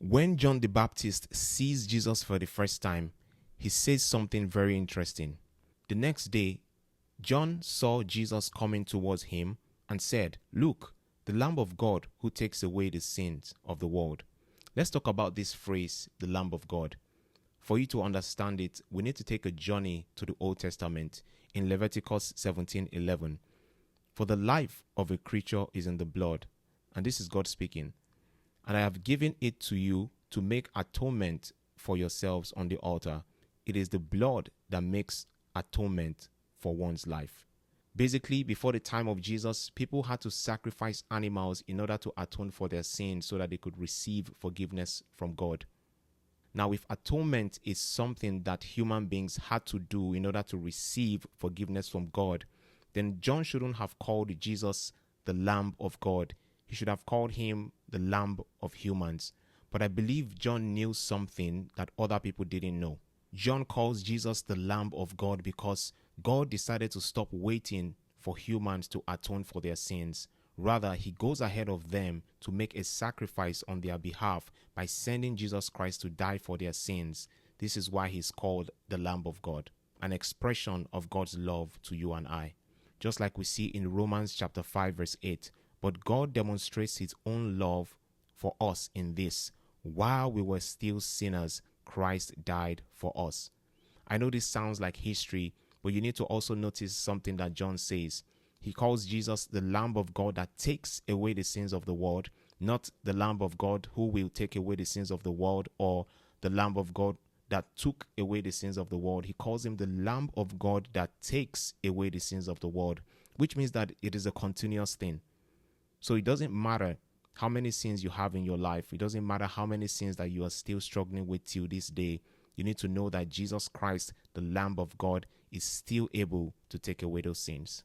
When John the Baptist sees Jesus for the first time, he says something very interesting. The next day, John saw Jesus coming towards him and said, "Look, the Lamb of God who takes away the sins of the world." Let's talk about this phrase, the Lamb of God. For you to understand it, we need to take a journey to the Old Testament in Leviticus 17:11. For the life of a creature is in the blood, and this is God speaking, "And I have given it to you to make atonement for yourselves on the altar. It is the blood that makes atonement for one's life." Basically, before the time of Jesus, people had to sacrifice animals in order to atone for their sins so that they could receive forgiveness from God. Now, if atonement is something that human beings had to do in order to receive forgiveness from God, then John shouldn't have called Jesus the Lamb of God. He should have called him the Lamb of humans. But I believe John knew something that other people didn't know. John calls Jesus the Lamb of God because God decided to stop waiting for humans to atone for their sins. Rather, he goes ahead of them to make a sacrifice on their behalf by sending Jesus Christ to die for their sins. This is why he's called the Lamb of God, an expression of God's love to you and I. Just like we see in Romans chapter 5 verse 8, "But God demonstrates his own love for us in this: while we were still sinners, Christ died for us." I know this sounds like history, but you need to also notice something that John says. He calls Jesus the Lamb of God that takes away the sins of the world, not the Lamb of God who will take away the sins of the world, or the Lamb of God that took away the sins of the world. He calls him the Lamb of God that takes away the sins of the world, which means that it is a continuous thing. So it doesn't matter how many sins you have in your life. It doesn't matter how many sins that you are still struggling with till this day. You need to know that Jesus Christ, the Lamb of God, is still able to take away those sins.